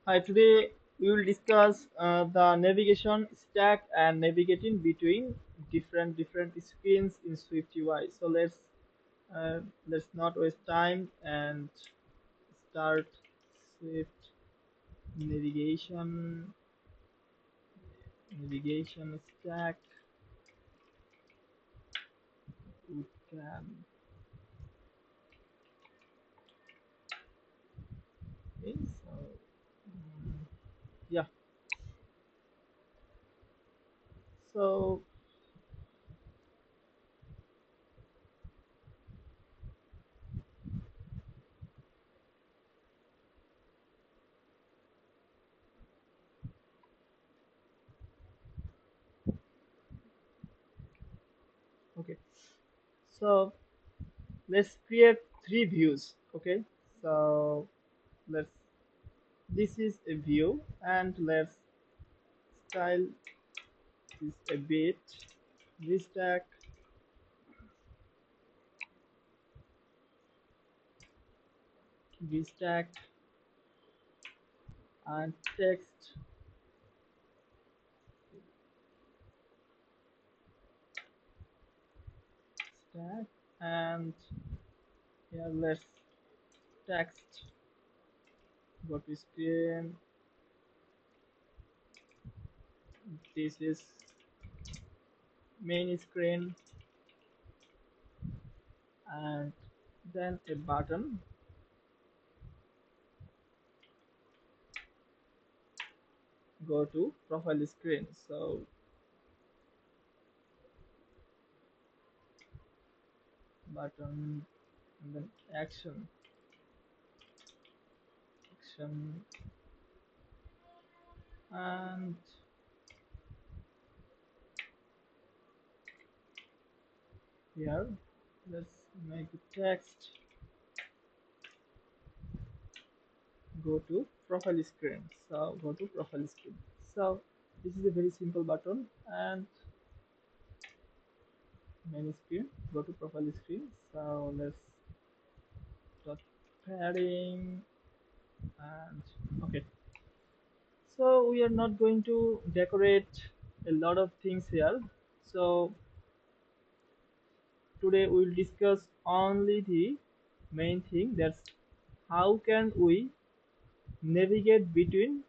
Hi, today we will discuss the navigation stack and navigating between different screens in SwiftUI. So let's not waste time and start Swift navigation navigation stack. We can okay, so mm, yeah. So okay, so let's create three views. Okay, so let's this is a view and let's style this a bit. VStack VStack and text stack, and here let's text go to screen. This is main screen, and then a button go to profile screen. So button and then action, and here let's make the text go to profile screen. So go to profile screen. So this is a very simple button, and main screen go to profile screen. So let's dot padding, and okay, so we are not going to decorate a lot of things here. So today we will discuss only the main thing, that's how can we navigate between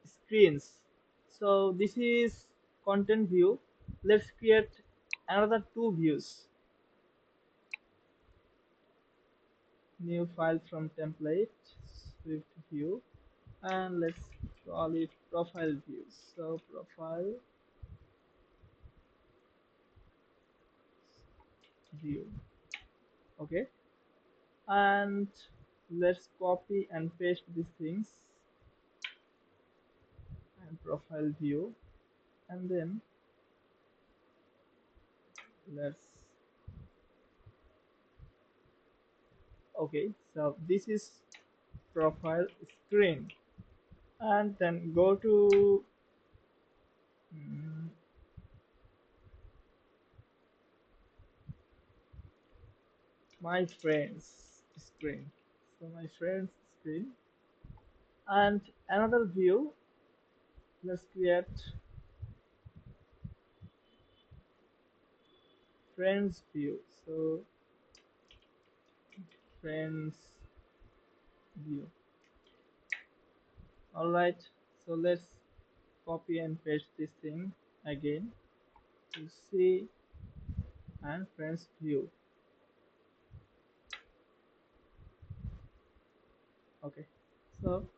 screens. So this is content view. Let's create another two views. New file from template, Swift view, and let's call it profile view. So profile view. Okay, and let's copy and paste these things, and profile view, and then let's okay, so this is profile screen, and then go to mm, my friends screen. So my friends screen, and another view. Let's create friends view. So friends view. All right, so let's copy and paste this thing again to see, and friends view. Okay, so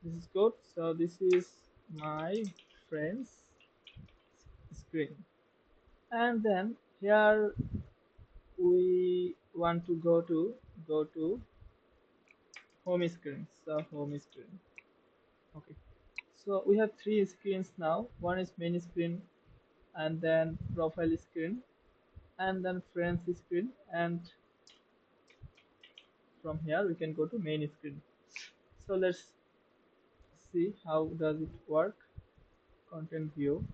this is good. So this is my friends screen, and then here we want to go to home screen. So home screen. Okay, so we have three screens now. One is main screen, and then profile screen, and then friends screen, and from here we can go to main screen. So let's see how does it work. Content view.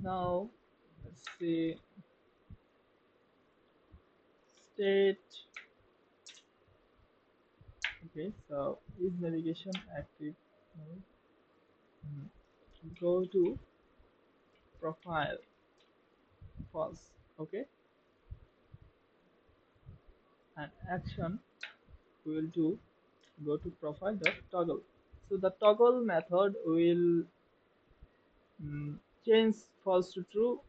Now let's see state Okay, so is navigation active? No. Mhm. Go to profile, false. Okay, and action we will do, go to profile dot toggle. So the toggle method will change false to true,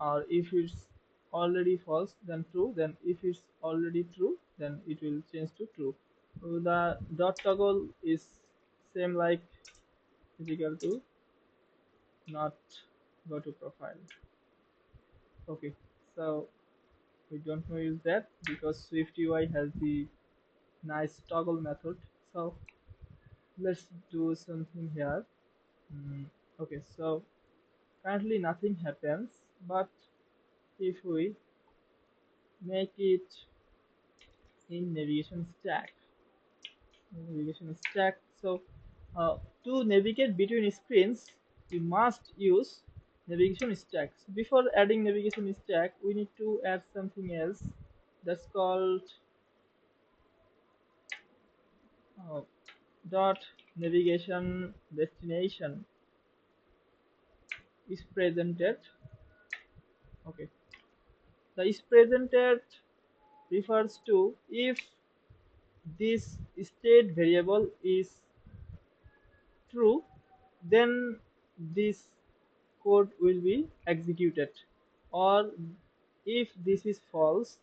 or if it's already false then true, then if it's already true then it will change to true. So the dot toggle is same like is equal to not go to profile. Okay, so we don't know use that because SwiftUI has the nice toggle method. So let's do something here. Mm, okay, so currently nothing happens, but if we make it in navigation stack, so to navigate between screens we must use navigation stack. So before adding navigation stack we need to add something else that's called uh, dot navigation destination is presented. Okay, the is presented refers to if this state variable is true, then this code will be executed, or if this is false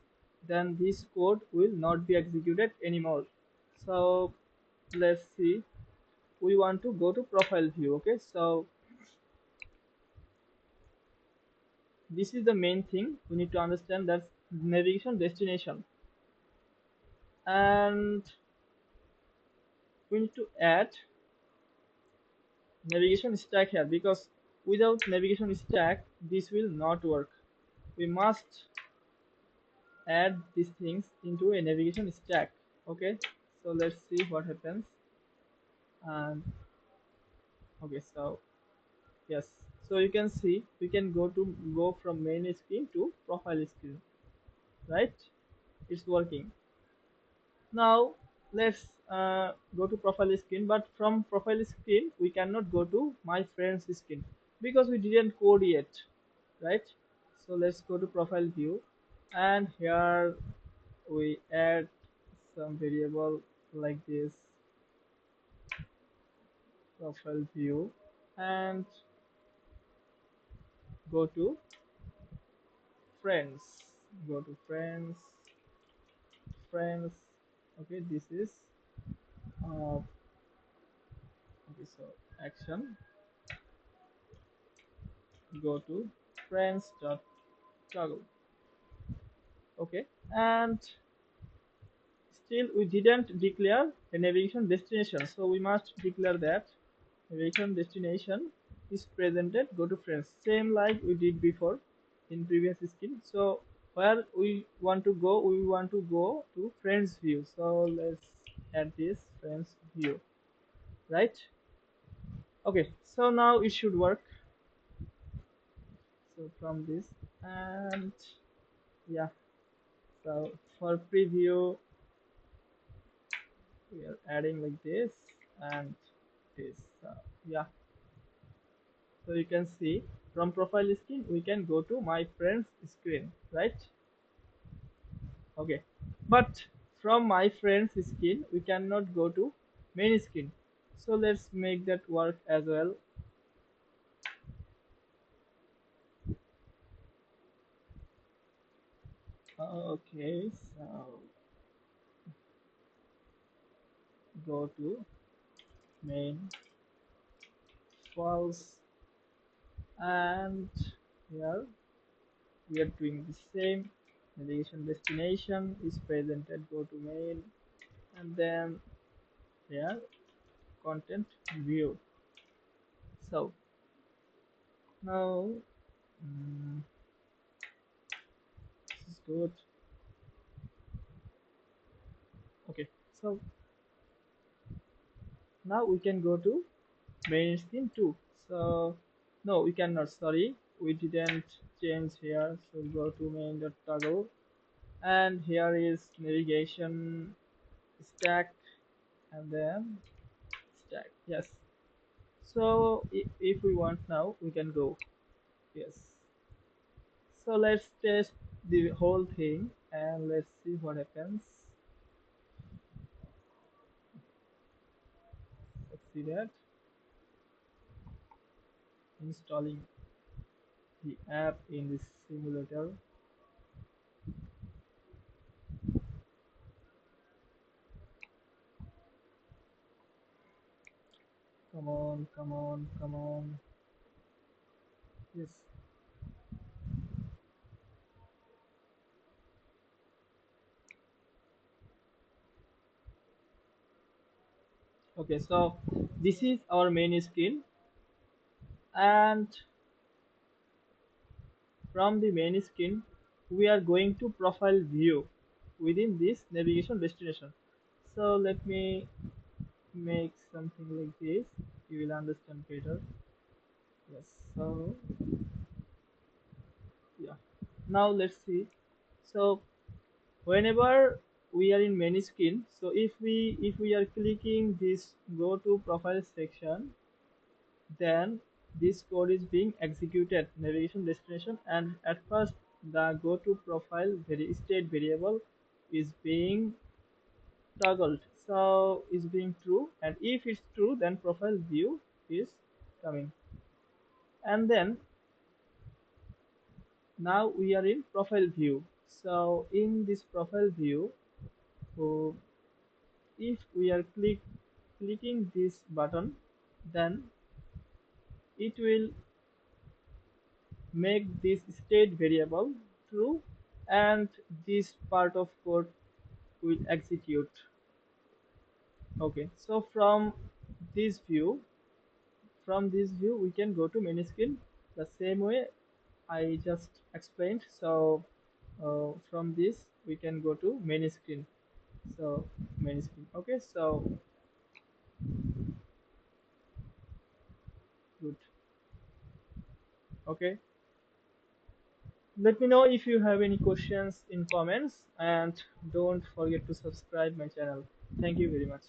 then this code will not be executed anymore. So let's see, we want to go to profile view. Okay, so this is the main thing we need to understand, that's navigation destination, and we need to add navigation stack here because without navigation stack this will not work. We must add these things into a navigation stack. Okay, so let's see what happens. And okay, so yes, so you can see we can go from main screen to profile screen, right? It's working. Now let's go to profile screen, but from profile screen we cannot go to my friends screen because we didn't code yet, right? So let's go to profile view, and here we add some variable like this, profile view, and go to friends, go to friends. Okay, this is okay, so action, go to friends dot toggle. Okay, and still we didn't declare a navigation destination, so we must declare that navigation destination is presented go to friends, same like we did before in previous screen. So where we want to go to friends view, so let's add this friends view, right? Okay, so now it should work. So from this, and yeah, so for preview we are adding like this and this. Yeah, so you can see from profile screen we can go to my friends screen, right? Okay, but from my friends screen we cannot go to main screen, so let's make that work as well. Okay, so go to main, false, and here we are doing the same, navigation destination is presented go to main, and then here content view. So now this is good. Okay, so now we can go to main screen too. So no, we cannot, sorry, we didn't change here. So go to main.toggle, and here is navigation stack. and then stack. Yes. So if we want now, we can go. Yes. So let's test the whole thing and let's see what happens. Let's see that installing the app in this simulator. Come on, come on, come on. Yes. Okay, so this is our main screen, and from the main screen we are going to profile view within this navigation destination. So let me make something like this, you will understand better. Yes, so yeah, now let's see. So whenever we are in main screen, so if we are clicking this go to profile section, then this code is being executed navigation destination, and at first the go to profile state variable is being toggled, so is being true, and if it's true then profile view is coming. And then now we are in profile view. So in this profile view, so if we are clicking this button, then it will make this state variable true, and this part of code will execute. Okay, so this view we can go to main screen the same way I just explained. So from this we can go to main screen. So main screen. Okay, so good. Okay, let me know if you have any questions in comments, and don't forget to subscribe my channel. Thank you very much.